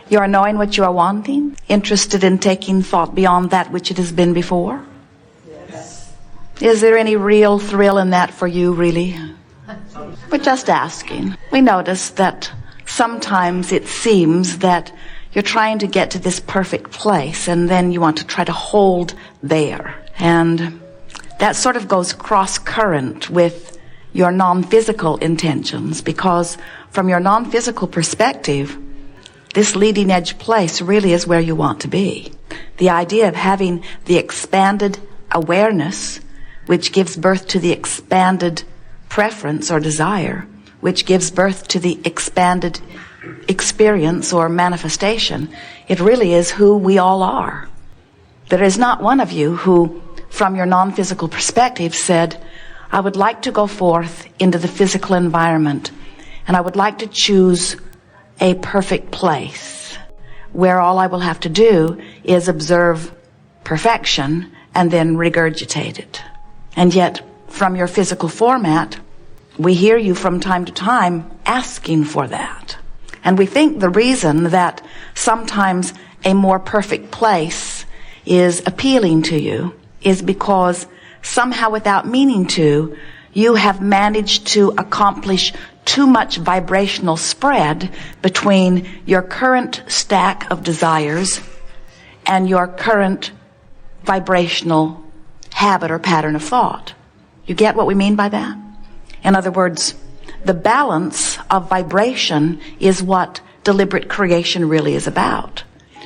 You are knowing what you are wanting, interested in taking thought beyond that which it has been before. Yes. Is there any real thrill in that for you, really? We're just asking. We notice that sometimes it seems that you're trying to get to this perfect place, and then you want to try to hold there. And that sort of goes cross-current with your non-physical intentions, because from your non-physical perspective, this leading edge place really is where you want to be. The idea of having the expanded awareness, which gives birth to the expanded preference or desire, which gives birth to the expanded experience or manifestation, it really is who we all are. There is not one of you who, from your non-physical perspective, said, I would like to go forth into the physical environment, and I would like to choose a perfect place where all I will have to do is observe perfection and then regurgitate it. And yet, from your physical format, we hear you from time to time asking for that. And we think the reason that sometimes a more perfect place is appealing to you is because somehow, without meaning to, you have managed to accomplish too much vibrational spread between your current stack of desires and your current vibrational habit or pattern of thought. You get what we mean by that? In other words, the balance of vibration is what deliberate creation really is about.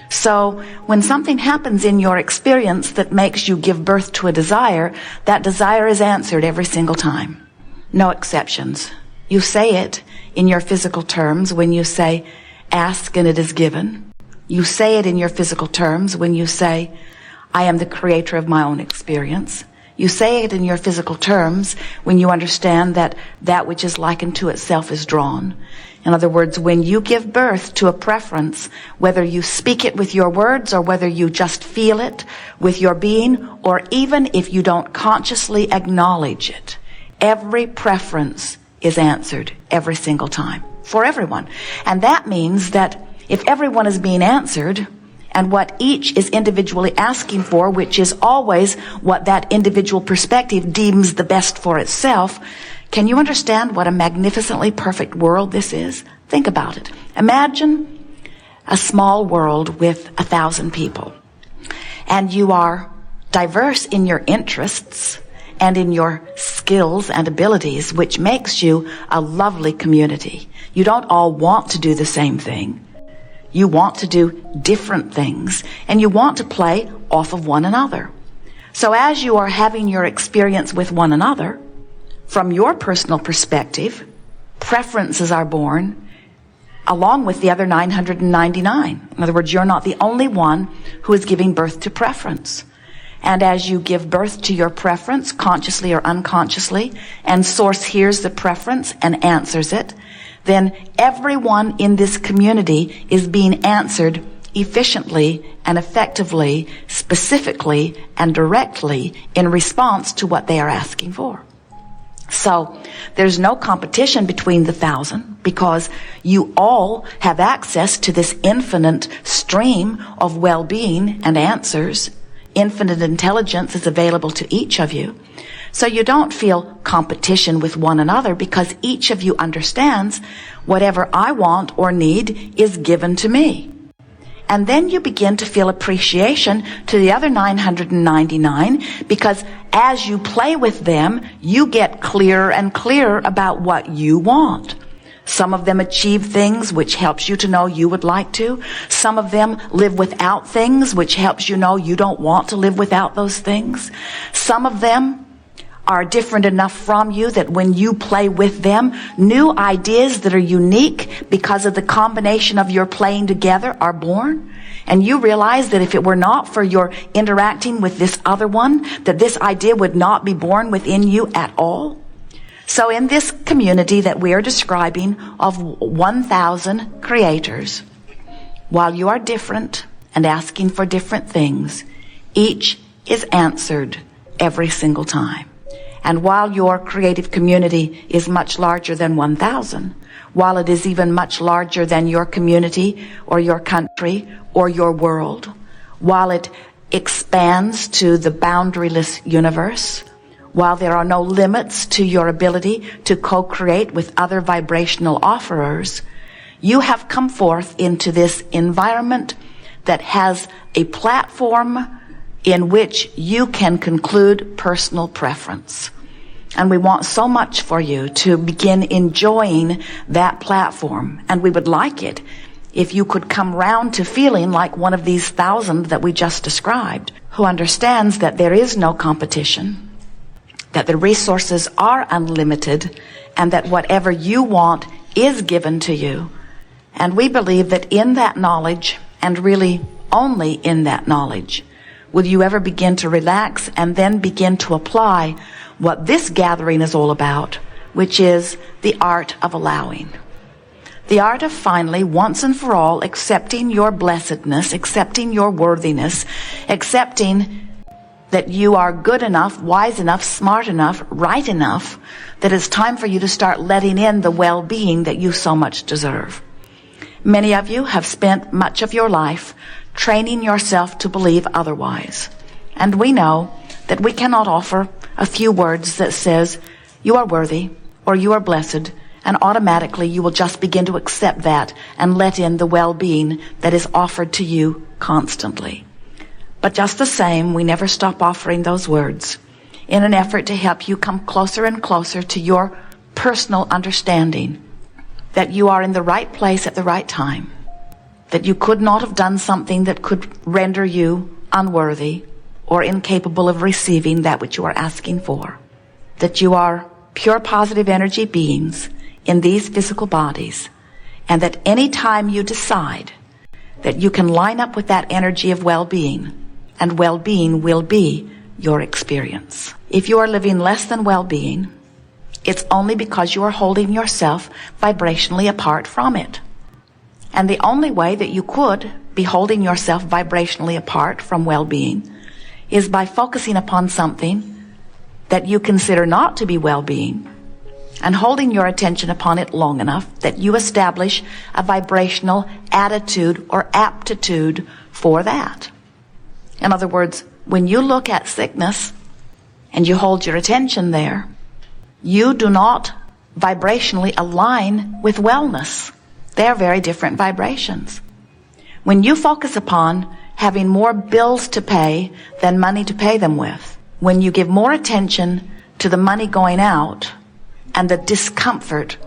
So when something happens in your experience that makes you give birth to a desire, that desire is answered every single time. No exceptions. You say it in your physical terms when you say, ask and it is given. You say it in your physical terms when you say, I am the creator of my own experience. You say it in your physical terms when you understand that that which is likened to itself is drawn. In other words, when you give birth to a preference, whether you speak it with your words or whether you just feel it with your being, or even if you don't consciously acknowledge it, every preference is answered every single time for everyone. And that means that if everyone is being answered, and what each is individually asking for, which is always what that individual perspective deems the best for itself, can you understand what a magnificently perfect world this is? Think about it. Imagine a small world with 1,000 people, and you are diverse in your interests and in your skills and abilities, which makes you a lovely community. You don't all want to do the same thing. You want to do different things, and you want to play off of one another. So as you are having your experience with one another, from your personal perspective, preferences are born along with the other 999. In other words, you're not the only one who is giving birth to preference. And as you give birth to your preference, consciously or unconsciously, and Source hears the preference and answers it, then everyone in this community is being answered efficiently and effectively, specifically and directly in response to what they are asking for. So there's no competition between the 1,000 because you all have access to this infinite stream of well-being and answers. Infinite intelligence is available to each of you. So you don't feel competition with one another because each of you understands whatever I want or need is given to me. And then you begin to feel appreciation to the other 999 because as you play with them, you get clearer and clearer about what you want. Some of them achieve things which helps you to know you would like to. Some of them live without things which helps you know you don't want to live without those things. Some of them are different enough from you that when you play with them, new ideas that are unique because of the combination of your playing together are born. And you realize that if it were not for your interacting with this other one, that this idea would not be born within you at all. So in this community that we are describing of 1,000 creators, while you are different and asking for different things, each is answered every single time. And while your creative community is much larger than 1,000, while it is even much larger than your community or your country or your world, while it expands to the boundaryless universe, while there are no limits to your ability to co-create with other vibrational offerers, you have come forth into this environment that has a platform in which you can conclude personal preference. And we want so much for you to begin enjoying that platform. And we would like it if you could come round to feeling like one of these 1,000 that we just described, who understands that there is no competition, that the resources are unlimited, and that whatever you want is given to you. And we believe that in that knowledge, and really only in that knowledge, will you ever begin to relax and then begin to apply what this gathering is all about, which is the art of allowing. The art of finally, once and for all, accepting your blessedness, accepting your worthiness, accepting that you are good enough, wise enough, smart enough, right enough, that it's time for you to start letting in the well-being that you so much deserve. Many of you have spent much of your life training yourself to believe otherwise. And we know that we cannot offer a few words that says, you are worthy, or you are blessed, and automatically you will just begin to accept that and let in the well-being that is offered to you constantly. But just the same, we never stop offering those words in an effort to help you come closer and closer to your personal understanding that you are in the right place at the right time, that you could not have done something that could render you unworthy or incapable of receiving that which you are asking for, that you are pure positive energy beings in these physical bodies, and that any time you decide that you can line up with that energy of well-being, and well-being will be your experience. If you are living less than well-being, it's only because you are holding yourself vibrationally apart from it. And the only way that you could be holding yourself vibrationally apart from well-being is by focusing upon something that you consider not to be well-being and holding your attention upon it long enough that you establish a vibrational attitude or aptitude for that. In other words, when you look at sickness and you hold your attention there, you do not vibrationally align with wellness. They are very different vibrations. When you focus upon having more bills to pay than money to pay them with, when you give more attention to the money going out and the discomfort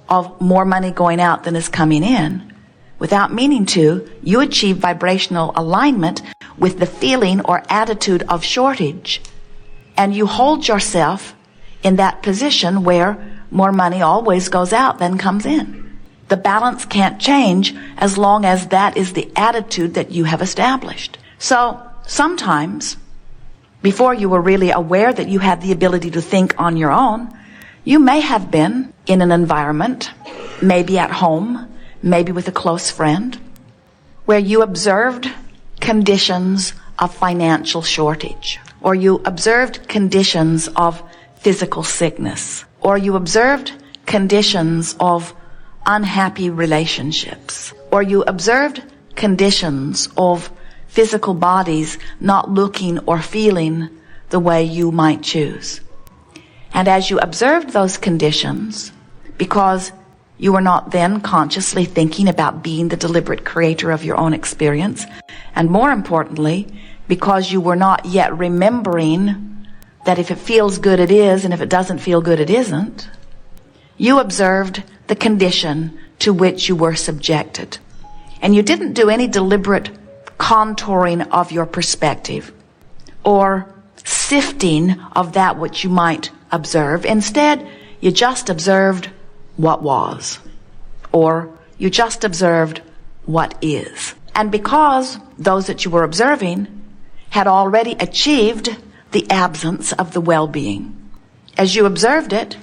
of more money going out than is coming in, without meaning to, you achieve vibrational alignment with the feeling or attitude of shortage. And you hold yourself in that position where more money always goes out than comes in. The balance can't change as long as that is the attitude that you have established. So sometimes, before you were really aware that you had the ability to think on your own, you may have been in an environment, maybe at home, maybe with a close friend, where you observed conditions of financial shortage, or you observed conditions of physical sickness, or you observed conditions of unhappy relationships, or you observed conditions of physical bodies not looking or feeling the way you might choose. And as you observed those conditions, because you were not then consciously thinking about being the deliberate creator of your own experience, and more importantly, because you were not yet remembering that if it feels good it is, and if it doesn't feel good it isn't, you observed the condition to which you were subjected. And you didn't do any deliberate contouring of your perspective or sifting of that which you might observe. Instead, you just observed what was, or you just observed what is. And because those that you were observing had already achieved the absence of the well-being, as you observed it,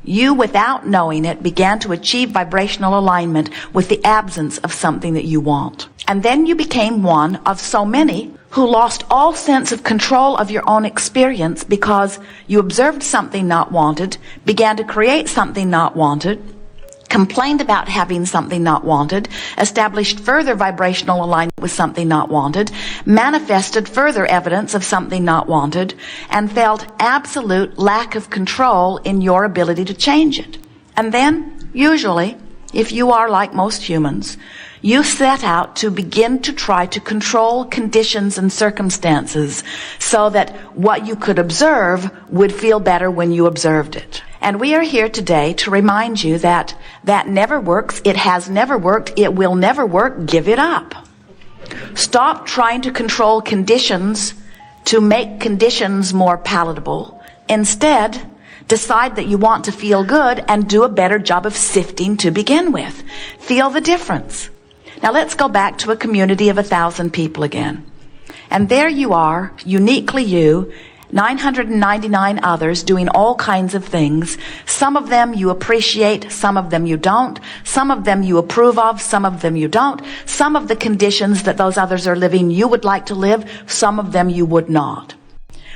you, without knowing it, began to achieve vibrational alignment with the absence of something that you want. And then you became one of so many who lost all sense of control of your own experience because you observed something not wanted, began to create something not wanted, complained about having something not wanted, established further vibrational alignment with something not wanted, manifested further evidence of something not wanted, and felt absolute lack of control in your ability to change it. And then, usually, if you are like most humans, you set out to begin to try to control conditions and circumstances so that what you could observe would feel better when you observed it. And we are here today to remind you that that never works, it has never worked, it will never work. Give it up. Stop trying to control conditions to make conditions more palatable. Instead, decide that you want to feel good and do a better job of sifting to begin with. Feel the difference. Now let's go back to a community of 1,000 people again. And there you are, uniquely you, 999 others doing all kinds of things. Some of them you appreciate, some of them you don't. Some of them you approve of, some of them you don't. Some of the conditions that those others are living you would like to live, some of them you would not.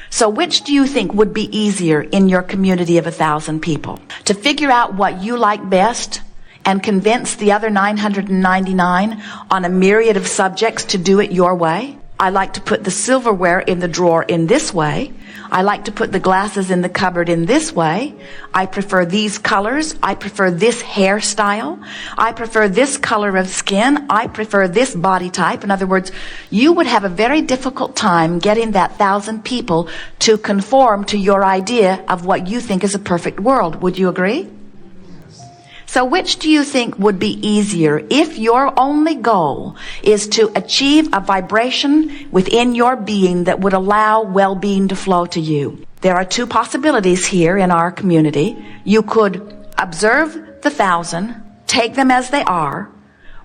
So which do you think would be easier in your community of 1,000 people? To figure out what you like best and convince the other 999 on a myriad of subjects to do it your way? I like to put the silverware in the drawer in this way. I like to put the glasses in the cupboard in this way. I prefer these colors. I prefer this hairstyle. I prefer this color of skin. I prefer this body type. In other words, you would have a very difficult time getting that 1,000 people to conform to your idea of what you think is a perfect world. Would you agree? So which do you think would be easier if your only goal is to achieve a vibration within your being that would allow well-being to flow to you? There are two possibilities here in our community. You could observe the 1,000, take them as they are,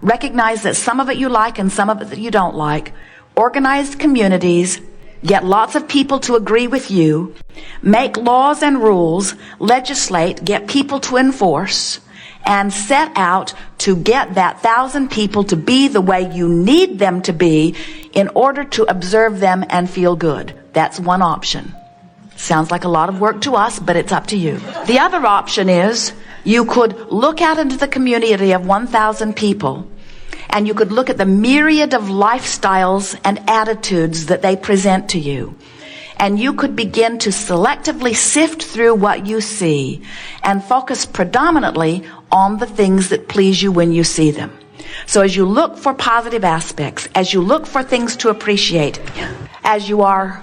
recognize that some of it you like and some of it that you don't like, organize communities, get lots of people to agree with you, make laws and rules, legislate, get people to enforce, and set out to get that 1,000 people to be the way you need them to be in order to observe them and feel good. That's one option. Sounds like a lot of work to us, but it's up to you. The other option is you could look out into the community of 1,000 people and you could look at the myriad of lifestyles and attitudes that they present to you. And you could begin to selectively sift through what you see and focus predominantly on the things that please you when you see them. So as you look for positive aspects, as you look for things to appreciate, as you are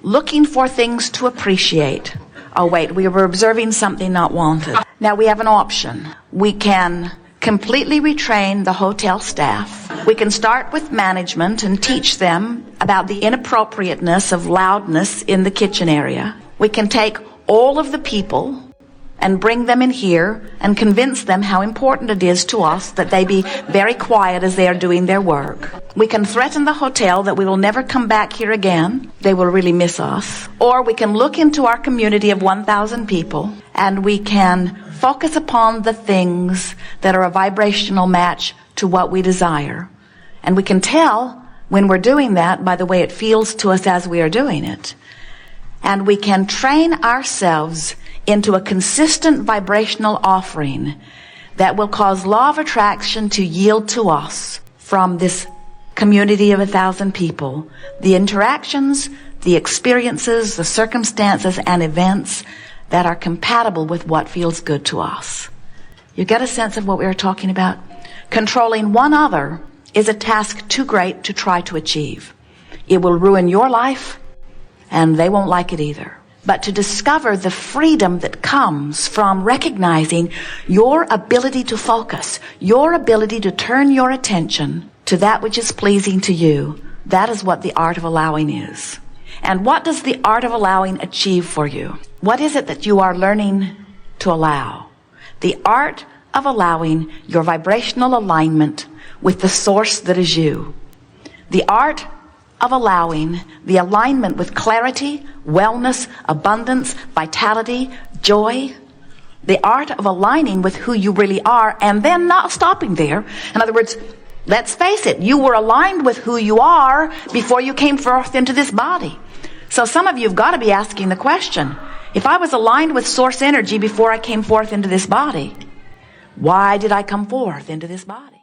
looking for things to appreciate, oh wait, we were observing something not wanted. Now we have an option. We can completely retrain the hotel staff. We can start with management and teach them about the inappropriateness of loudness in the kitchen area. We can take all of the people and bring them in here and convince them how important it is to us that they be very quiet as they are doing their work. We can threaten the hotel that we will never come back here again. They will really miss us. Or we can look into our community of 1,000 people and we can focus upon the things that are a vibrational match to what we desire. And we can tell when we're doing that by the way it feels to us as we are doing it. And we can train ourselves into a consistent vibrational offering that will cause law of attraction to yield to us from this community of 1,000 people. The interactions, the experiences, the circumstances and events that are compatible with what feels good to us. You get a sense of what we are talking about? Controlling one other is a task too great to try to achieve. It will ruin your life, and they won't like it either. But to discover the freedom that comes from recognizing your ability to focus, your ability to turn your attention to that which is pleasing to you, that is what the art of allowing is. And what does the art of allowing achieve for you? What is it that you are learning to allow? The art of allowing your vibrational alignment with the source that is you. The art of allowing the alignment with clarity, wellness, abundance, vitality, joy. The art of aligning with who you really are and then not stopping there. In other words, Let's face it, you were aligned with who you are before you came forth into this body. So some of you have got to be asking the question, if I was aligned with source energy before I came forth into this body, why did I come forth into this body?